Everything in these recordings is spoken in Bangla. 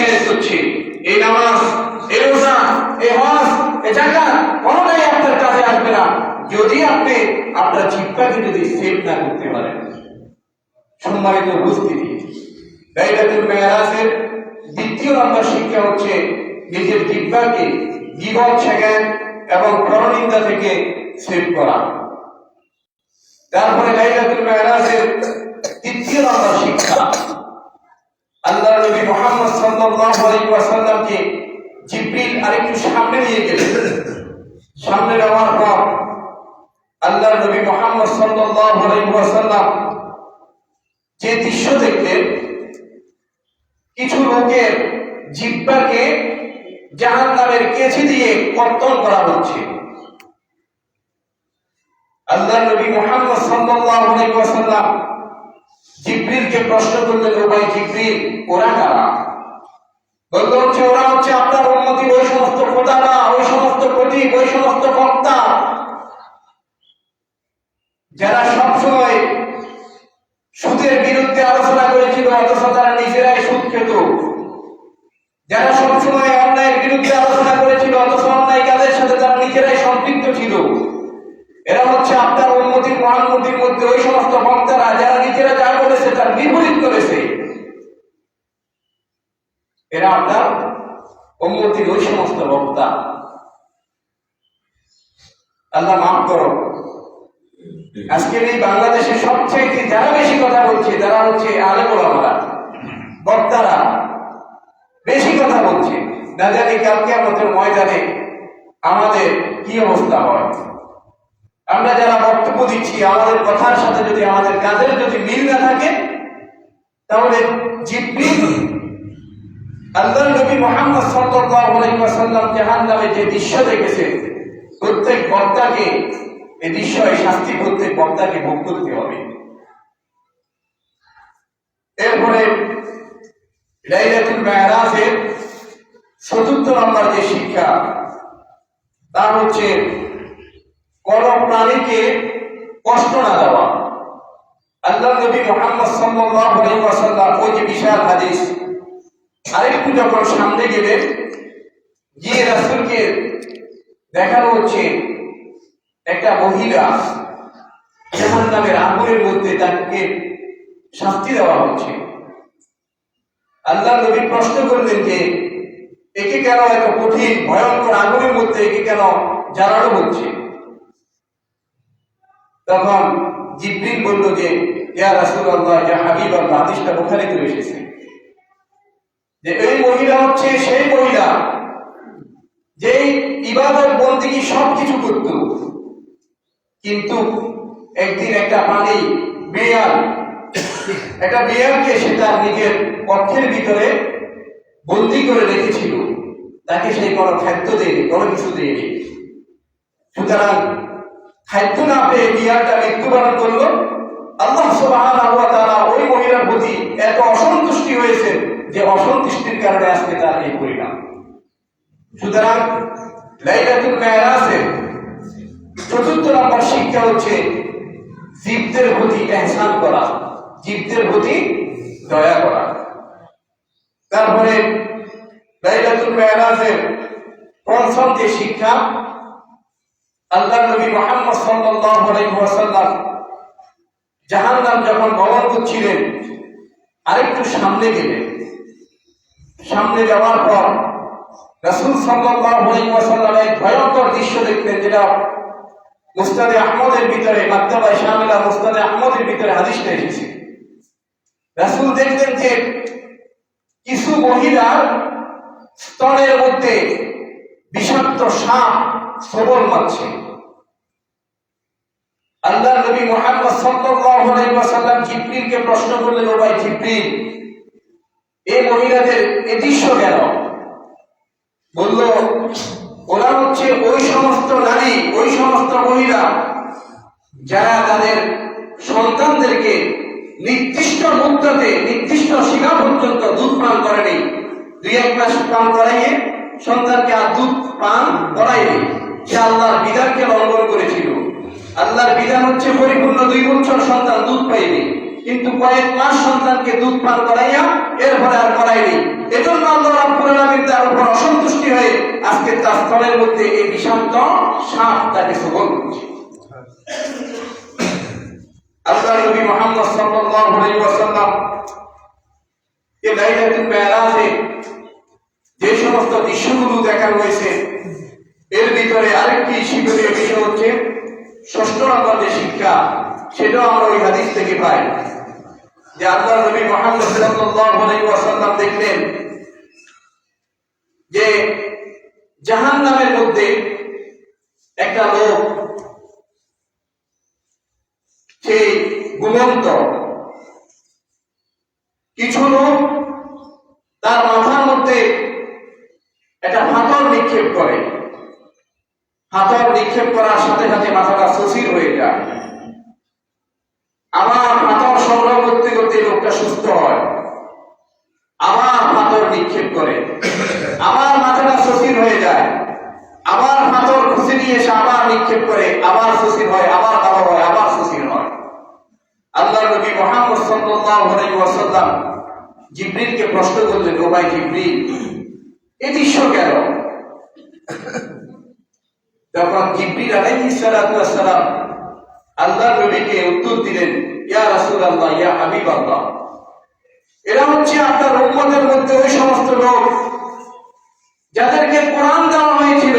মেহনত করছে, এই নামাজ, এই রোজা, এই হজ, এই যাকাত কোনোটাই আপনার কাজে আসবে না যদি আপনি আপনার জিহ্বাকে যদি সেভ না করতে পারেন। সম্মানিত উপস্থিতি, লাইলাতুল মেরাজের দ্বিতীয় নম্বর শিক্ষা হচ্ছে নিজের জিহ্বাকে গীবত, শেখান এবং পরনিন্দা থেকে সেভ করা। তারপরে লাইলাতুল মেরাজের তৃতীয় নম্বর শিক্ষা, আল্লাহর নবী মুহাম্মদ সাল্লাল্লাহু আলাইহি ওয়াসাল্লামকে জিবরিল আরেকটু সামনে নিয়ে গেলেন। সামনে যাওয়ার পর আল্লাহর নবী মুহাম্মদ সাল্লাল্লাহু আলাইহি ওয়াসাল্লাম যে দৃশ্য দেখলেন, কিছু লোকের জিহ্বাকে জাহান্নামের কেচি দিয়ে কর্তন করা হচ্ছে। আল্লাহর নবী মুহাম্মদ সাল্লাল্লাহু আলাইহি ওয়াসাল্লাম জিবরিলকে প্রশ্ন করলেন, ও ভাই জিবরিল, ওরা কারা? বলতে হচ্ছে ওরা হচ্ছে আপনার উম্মতি, ওই সমস্ত খোদারা, ওই সমস্ত প্রতীক, ওই সমস্ত বক্তা যারা সবসময় সুদের বিরুদ্ধে আলোচনা করেছিল অথচ তারা নিজেরাই সুদ খেত, যারা সবসময় অন্যায়ের বিরুদ্ধে আলোচনা করেছিল অথচ অন্যায় কাজের সাথে তারা নিজেরাই সম্পৃক্ত ছিল। এরা হচ্ছে আপনার উম্মতির মুহাম্মদীর মধ্যে ওই সমস্ত বক্তারা যারা নিজেরা যা বলেছে তার বিপরীত করেছে। এরা আপনার উম্মতির ওই সমস্ত বক্তা। আল্লাহ মাফ করো, আজকের এই বাংলাদেশে সবচেয়ে যারা বেশি কথা বলছে তারা হচ্ছে আলেম ওলামারা, বক্তারা বেশি কথা বলছে। না জানি কাল কিয়ামতের ময়দানে আমাদের কি অবস্থা হয়। আমরা যারা বক্তব্য দিচ্ছি, আমাদের কথার সাথে যদি আমাদের কাজের যদি মিল না থাকে, তাহলে জিবরিল আল্লাহর নবী মুহাম্মদ সাল্লাল্লাহু আলাইহি ওয়াসাল্লাম জাহান্নামে যে দৃশ্য দেখেছে, প্রত্যেক বক্তাকে এই দৃশ্যের শাস্তি প্রত্যেক বক্তাকে ভোগ করতে হবে। এরপরে লাইলাতুল মেরাজের চতুর্থ নম্বর যে শিক্ষা, তা হচ্ছে কোন প্রাণীকে কষ্ট না দেওয়া। আল্লাহর নবী মুহাম্মদ সাল্লাল্লাহু আলাইহি ওয়াসাল্লাম ওই যে বিশাল হাদিস, আরেকটু যখন সামনে গেলে গিয়ে রাসূলকে দেখানো হচ্ছে একটা মহিলা জাহান্নামের আগুনের মধ্যে তাকে শাস্তি দেওয়া হচ্ছে। আল্লাহর নবী প্রশ্ন করলেন যে একে কেন এত কঠিন ভয়ঙ্কর আগুনের মধ্যে একে কেন জ্বালানো হচ্ছে? তখন জিবরিল বলল যে ইয়া রাসূলুল্লাহ, ইয়া হাবিবাল্লাহ, হাদিসটা বুখারীতে এসেছে যে এই মহিলা হচ্ছে সেই মহিলা যেই ইবাদত বন্দেগী সবকিছু করত, কিন্তু একদিন একটা প্রাণী একটা বিড়ালকে সে তার নিজের কক্ষের ভিতরে বন্দী করে রেখেছিল। তাকে সেই কোনো খাদ্য দেয়নি, কোনো কিছু দেয়নি। সুতরাং খাদ্য না পেয়ে বিড়ালটা মৃত্যুবরণ করলো। আল্লাহ সুবহানাহু ওয়া তাআলা ওই মহিলার প্রতি এত অসন্তুষ্টি হয়েছে যে অসন্তুষ্টির কারণে আজকে তার এই পরিণাম। সুতরাং লাইলাতুল মেরাজের চতুর্থ নম্বর শিক্ষা হচ্ছে জীবদের প্রতি ইহসান করা, জীবদের প্রতি দয়া করা। তারপরে লাইলাতুল মেরাজের পঞ্চম যে শিক্ষা, আল্লাহর নবী মুহাম্মদ সাল্লাল্লাহু আলাইহি ওয়াসাল্লাম জাহান্নাম যখন গমন করছিলেন, আরেকটু সামনে গেলেন। সামনে যাওয়ার পর রাসূল সাল্লাল্লাহু আলাইহি ওয়াসাল্লাম এক ভয়ঙ্কর দৃশ্য দেখলেন, যেটা মুসনাদে আহমদের ভিতরে, মাকতাবায়ে শামিলা মুসনাদে আহমদের ভিতরে হাদিসটা এসেছে। রাসূল দেখলেন যে কিছু মহিলার স্তনের মধ্যে বিষাক্ত সাপ সবল মারছে। আল্লাহর নবী মুহাম্মদ সাল্লাল্লাহু আলাইহি ওয়াসাল্লাম জিবরিলকে প্রশ্ন করলেন, ও ভাই জিবরিল, এই মহিলাদের এই দৃশ্য কেন? বলল, ওরা হচ্ছে ওই সমস্ত নারী, ওই সমস্ত মহিলা যারা তাদের সন্তানদেরকে নির্দিষ্ট মুদ্রাতে, নির্দিষ্ট সীমা পর্যন্ত দুধ পান করেনি। 2-1 মাস পান করাইয়ে সন্তানকে আর দুধ পান করায়নি। সে আল্লাহর বিধানকে লঙ্ঘন করেছিল। আল্লাহর বিধান হচ্ছে পরিপূর্ণ 2 বছর সন্তান দুধ পাইবে, কিন্তু কয়েক মাস সন্তানকে দুধ পান করাইয়া এরপরে আর করায়নি। এজন্য আল্লাহ রাব্বুল আলামিন তার উপর অসন্তুষ্টি হয়ে আজকে তার স্তনের মধ্যে এই বিষাক্ত সাপ তাকে সবল করছে। আল্লাহ নবী মুহাম্মদ সাল্লাল্লাহু আলাইহি ওয়াসাল্লাম এই লাইলাতুল মেরাজে যে সমস্ত দৃশ্যগুলো দেখা হয়েছে, এর ভিতরে আরেকটি শিক্ষণীয় বিষয় হচ্ছে ৬ষ্ঠ নম্বর যে শিক্ষা, সেটাও আমরা ওই হাদিস থেকে পাই যে আল্লাহ নবী মুহাম্মদ সাল্লাল্লাহু আলাইহি ওয়াসাল্লাম দেখলেন যে জাহান্নামের মধ্যে একটা লোক, সে ঘুমন্ত। কিছু লোক তার মাথার মধ্যে একটা পাথর নিক্ষেপ করে, পাথর নিক্ষেপ করার সাথে সাথে মাথাটা সুস্থির হয়ে যায়। আবার পাথর সংগ্রহ করতে করতে লোকটা সুস্থ হয়, আবার পাথর নিক্ষেপ করে, আবার মাথাটা সুস্থির হয়ে যায়, আবার পাথর খুঁজে নিয়ে এসে আবার নিক্ষেপ করে, আবার সুস্থির হয়, আবার ভালো হয়, আবার সুস্থির হয়। আল্লাহ নবী মুহাম্মদ সাল্লাল্লাহু আলাইহি ওয়াসাল্লাম জিবরিলকে প্রশ্ন করলেন, ও ভাই জিবরিল, এই দৃশ্য কেন? তখন জিবরিল আলাইহিস সালাতু ওয়াস সালাম আল্লাহ নবীকে উত্তর দিলেন, ইয়া রাসূলুল্লাহ, ইয়া হাবিবাল্লাহ, এরা হচ্ছে আপনার উম্মতের মধ্যে ওই সমস্ত লোক যাদেরকে কোরআন দেওয়া হয়েছিল।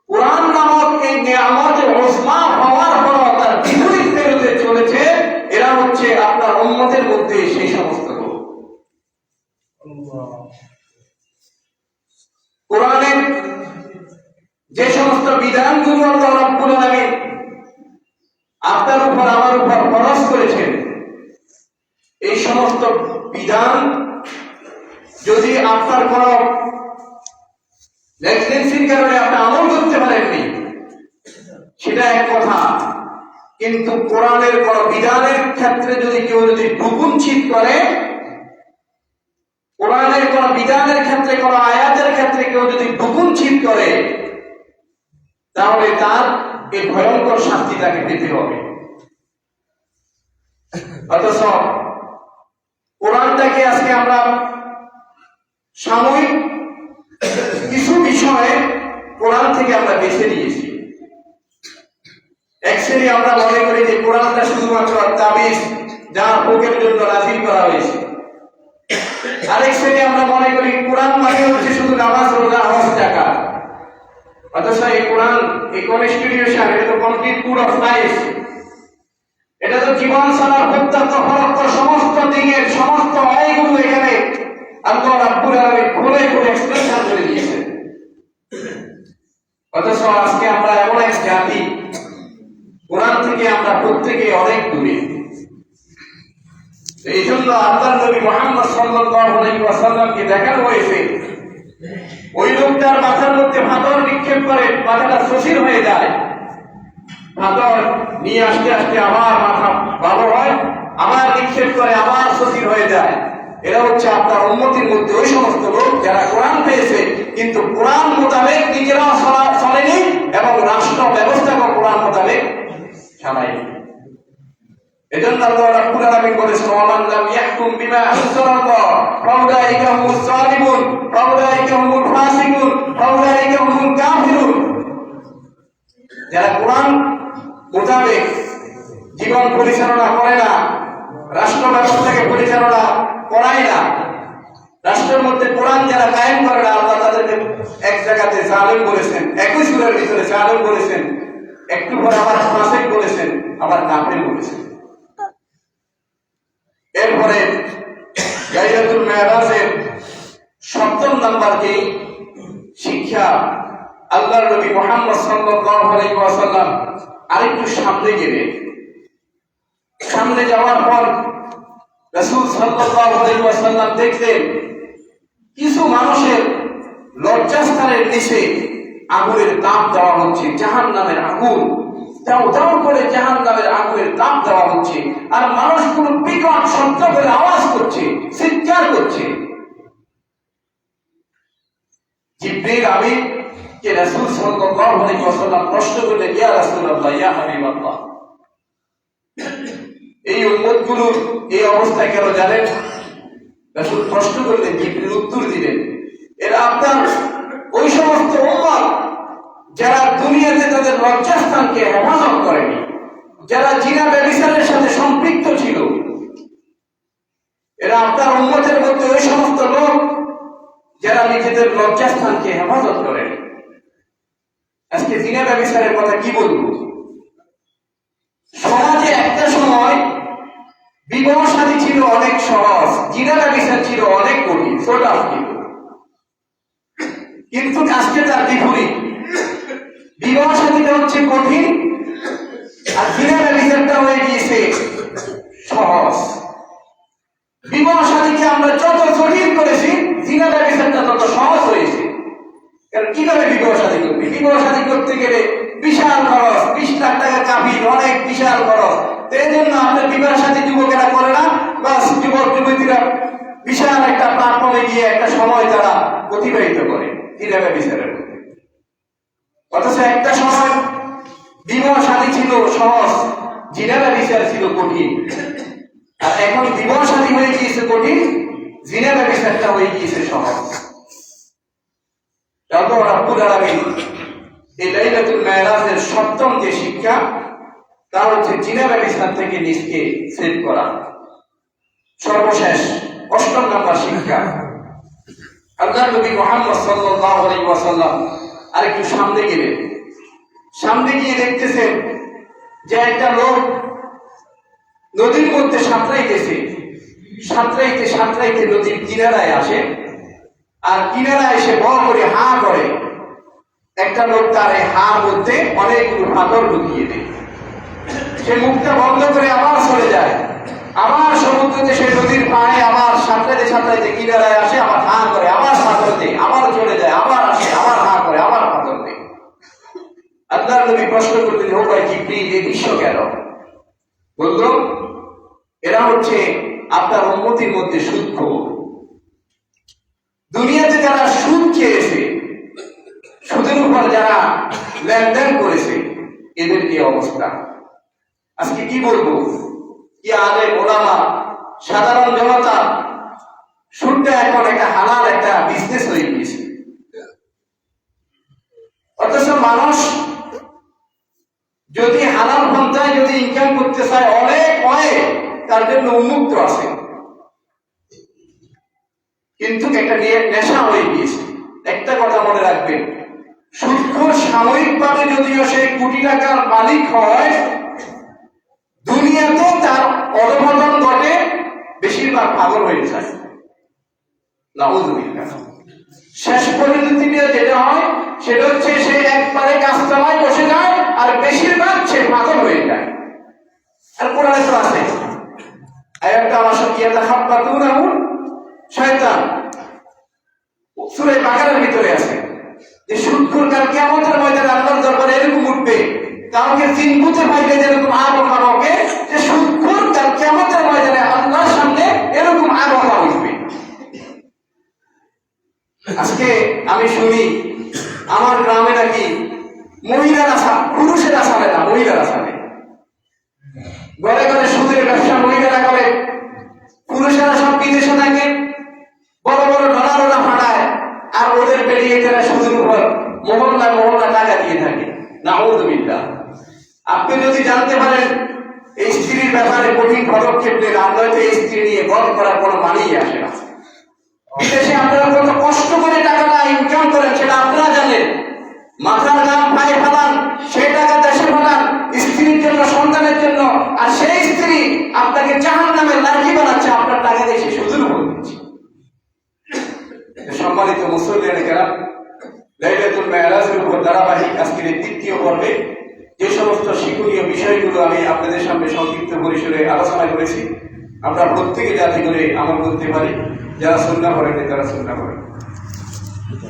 কোরআন নামক এই নিয়ামতে উজমা হওয়ার পর তার বিপরীত বিরুদ্ধে চলেছে। এরা হচ্ছে আপনার উম্মতের মধ্যে সেই সমস্ত লোক। কোরআনের যে সমস্ত বিধানগুলো আল্লাহ রাব্বুল আলামিন আপনার উপর আমার উপর ফরজ করেছেন, এই সমস্ত বিধান যদি আপনার কোন লেগনেন্সির কারণে আপনি আমল করতে পারেননি, সেটা এক কথা। কিন্তু কোরআনের কোন বিধানের ক্ষেত্রে যদি কেউ ঢুকুনছিট করে, কোরআনের কোন বিধানের ক্ষেত্রে, কোন আয়াতের ক্ষেত্রে কেউ যদি ঢুকুনছিট করে, তাহলে তার এই ভয়ঙ্কর শাস্তি তাকে পেতে হবে। অথচ কোরআনটাকে আজকে আমরা সাময়িক কিছু বিষয়ে কোরআন থেকে আমরা বেছে নিয়েছি। এক শ্রেণী আমরা মনে করি যে কোরআনটা শুধুমাত্র তাবিজ, যা ভোগের জন্য নাযিল করা হয়েছে। আরেক শ্রেণী আমরা মনে করি কোরআন মানে হচ্ছে শুধু নামাজ, রোজা, হজ, যাকাত। অথচ এই কোরআন, এই কনস্টিটিউশন, এটা তো কমপ্লিট কোড অফ লাইফ। এটা তো জীবন চলার প্রত্যক্ষ পরোক্ষ সমস্ত দিকের সমস্ত আয়গুলো এখানে আল্লাহ রাব্বুল আলামিন খুলে খুলে এক্সপ্রেশন করে দিয়েছেন। অথচ আজকে আমরা এমন এক জাতি, কোরআন থেকে আমরা প্রত্যেকে অনেক দূরে। এই জন্য আল্লাহ নবী মুহাম্মদ সাল্লাল্লাহু আলাইহি ওয়াসাল্লামকে দেখানো হয়েছে, ওই লোকটার মাথার মধ্যে পাথর নিক্ষেপ করে মাথাটা সুস্থির হয়ে যায়, পাথর নিয়ে আসতে আসতে আবার মাথা ভালো হয়, আবার নিক্ষেপ করে আবার সুস্থির হয়ে যায়। এরা হচ্ছে আপনার উম্মতের মধ্যে ওই সমস্ত লোক যারা কোরআন পেয়েছে কিন্তু কোরআন মোতাবেক নিজেরাও চলেনি এবং রাষ্ট্র ব্যবস্থাকে কোরআন মোতাবেক চালায়নি। এজন্য আল্লাহ রাব্বুল আলামিন বলেছেন, ওয়ামান লাম ইয়াহকুম বিমা আনজালাল্লাহ ফাউলাইকা হুমুজ জালিমুন ফাউলাইকা হুমুল ফাসিকুন ফাউলাইকা হুমুল কাফিরুন। যারা কোরআন মোতাবেক জীবন পরিচালনা করে না, রাষ্ট্র ব্যবস্থাকে পরিচালনা করায় না, রাষ্ট্রের মধ্যে কোরআন যারা কায়েম করে না, আল্লাহ তাদেরকে এক জায়গাতে জালিম বলেছেন, একই সূরার ভিতরে জালিম বলেছেন, একটু পরে আবার ফাসিক বলেছেন, আবার কাফির বলেছেন। এরপরে লাইলাতুল মেরাজের ৭ম নাম্বার যে শিক্ষা, আল্লাহর নবী মুহাম্মদ সাল্লাল্লাহু আলাইহি ওয়াসাল্লাম আরেকটু সামনে গেলেন। সামনে যাওয়ার পর রাসূল সাল্লাল্লাহু আলাইহি ওয়াসাল্লাম দেখলেন কিছু মানুষের লজ্জাস্থানের নিচে আগুনের তাপ দেওয়া হচ্ছে, জাহান্নামের আগুন, দাও দাও করে জাহান্নামের আগুনের তাপ দেওয়া হচ্ছে, আর মানুষগুলো বিকট শব্দ করে আওয়াজ করছে, চিৎকার করছে। জিবরিল আমিন কে রাসূল সাল্লাল্লাহু আলাইহি ওয়াসাল্লাম প্রশ্ন করলেন, ইয়া রাসূলুল্লাহ, ইয়া হাবিবাল্লাহ, এই উম্মতগুলোর এই অবস্থা কেন জানেন? রাসূল প্রশ্ন করলেন, জিবরিল উত্তর দিলেন, এরা আপনার ওই সমস্ত উম্মত যারা দুনিয়াতে তাদের লজ্জাস্থানকে হেফাজত করেনি, যারা জিনা ব্যভিচারের সাথে সম্পৃক্ত ছিল। এরা আপনার উম্মতের মধ্যে ওই সমস্ত লোক যারা নিজেদের লজ্জাস্থানকে হেফাজত করেন। আজকে জিনা ব্যভিচারের কথা কি বলবো? সমাজে একটা সময় বিবাহ শাদী ছিল অনেক সহজ, জিনা ব্যভিচার ছিল অনেক কঠিন, সোজা ছিল। কিন্তু আজকে তার বিপরীত, বিবাহ শাদীটা হচ্ছে কঠিন আর জিনা ব্যভিচারটা হয়ে গিয়েছে সহজ। বিবাহ শাদীকে আমরা যত কঠিন করেছি, জিনা ব্যভিচারটা তত সহজ হয়েছে। কারণ কিভাবে বিবাহ শাদী করবে? বিবাহ শাদী করতে গেলে বিশাল খরচ, 20 লাখ টাকা কাবিন, অনেক বিশাল খরচ। এই জন্য আপনার বিবাহ শাদী যুবকেরা করে না, বাস যুবক যুবতীরা বিশাল একটা প্ল্যাটফর্মে গিয়ে একটা সময় তারা অতিবাহিত করে জিনা ব্যভিচারের মধ্যে। অথচ একটা সময় বিবাহ শাদী ছিল সহজ, জিনা ব্যভিচার ছিল কঠিন। আর এখন বিবাহ শাদী হয়ে গিয়েছে কঠিন, জিনা ব্যভিচারটা হয়ে গিয়েছে সহজ। তারপর রব্বুল আলামিন এই লাইলাতুল মেরাজের সপ্তম যে শিক্ষা, তা হচ্ছে জিনা ব্যভিচার থেকে নিজকে সেভ করা। সর্বশেষ 8 নম্বর শিক্ষা, আল্লাহর নবী মুহাম্মদ সাল্লাল্লাহু আলাইহি ওয়াসাল্লাম আরেকটু সামনে গেলেন। সামনে গিয়ে দেখতেছেন যে একটা লোক নদীর মধ্যে সাঁতরাইতেছে। সাঁতরাইতে সাঁতরাইতে নদীর কিনারায় আসে, আর কিনারায় এসে বড় করে হা করে। একটা লোক তার এই হার মধ্যে অনেকগুলো পাথর ঢুকিয়ে দেয়। সে মুখটা বন্ধ করে আবার চলে যায়, আবার সমুদ্রতে সে নদীর পাড়ে আবার সাঁতরাইতে সাঁতরাইতে কিনারায় আসে, আবার হা করে, আবার পাথর দেয়, আবার চলে যায়, আবার আসে, আবার হা করে, আবার পাথর দেয়। আল্লাহর নবী প্রশ্ন করলেন, ও ভাই জিবরিল, এই দৃশ্য কেন? বলল, এরা হচ্ছে আপনার উম্মতের মধ্যে সুদখোর। দুনিয়াতে যারা সুদ খেয়েছে, সুদের উপর যারা লেনদেন করেছে, এদের কি অবস্থা? আজকে কি বলবো, কি আলেম ওলামা, সাধারণ জনতা, সুদটা এখন একটা হালাল একটা বিজনেস হয়ে গিয়েছে। অথচ মানুষ যদি হালাল পন্থায় যদি ইনকাম করতে চায়, অনেক হয়, তার জন্য উন্মুক্ত আছে। কিন্তু একটা নেশা হয়ে গিয়েছে। একটা কথা মনে রাখবেন, সুদখোর সাময়িকভাবে যদিও সে কোটি টাকার মালিক হয়, দুনিয়াতেও তার অধঃপতন ঘটে, বেশিরভাগ পাগল হয়ে যায়। নাউযুবিল্লাহ। শেষ পরিণতিতে যেটা হয় সেটা হচ্ছে সে একবারে কাজতলায় বসে যায়, আর বেশিরভাগ সে পাগল হয়ে যায়। আর কোরআনে তো আছে আয়াতটা, আমার সঙ্গে ইয়াতাখাব্বাতুনাহু শয়তান, সূরা বাকারার ভিতরে আছে যে সুদখোর কাল কিয়ামতের ময়দানে আল্লাহর দরবারে এরকম উঠবে, কাউকে চিনতে পাইলে যেরকম আবহাওয়া হবে, যে সুদখোর কাল কিয়ামতের ময়দানে আল্লাহর সামনে এরকম আবহাওয়া উঠবে। আজকে আমি শুনি আমার গ্রামে নাকি মহিলারা, পুরুষেরা ছাড়ে না, মহিলারা ছাড়ে। ঘরে ঘরে সুদের ব্যবসা মহিলারা করে, পুরুষেরা সব বিদেশে থাকে, বড় বড় ডলার ফাটায়, আর ওদের বেরিয়ে যারা সুদের উপর মহল্লা মহল্লা টাকা দিয়ে থাকে। নাউযুবিল্লাহ। আপনি যদি জানতে পারেন এই স্ত্রীর ব্যাপারে কঠিন পদক্ষেপ নেন, নয়তো এই স্ত্রী নিয়ে গল্প করার কোনো মানেই আসে না। বিদেশে আপনারা কত কষ্ট করে টাকাটা ইনকাম করেন সেটা আপনারা জানেন। মাথার নাম পায়ে ফেলান, সেই টাকা দেশে ফেলান স্ত্রীর জন্য, সন্তানের জন্য, আর সেই স্ত্রী আপনাকে জাহান্নামের লাঠি বানাচ্ছে, আপনার টাকা দিয়ে সে সুদের উপর দিচ্ছে। সম্মানিত মুসল্লিয়ানে কেরাম, লাইলাতুল মেরাজের উপর ধারাবাহিক আজকের এই 3য় পর্বে যে সমস্ত শিক্ষণীয় বিষয়গুলো আমি আপনাদের সামনে সংক্ষিপ্ত পরিসরে আলোচনা করেছি, আমরা প্রত্যেকে যাতে করে আমল করতে পারি। যারা সুন্নাহ পড়েন তারা সুন্নাহ পড়েন।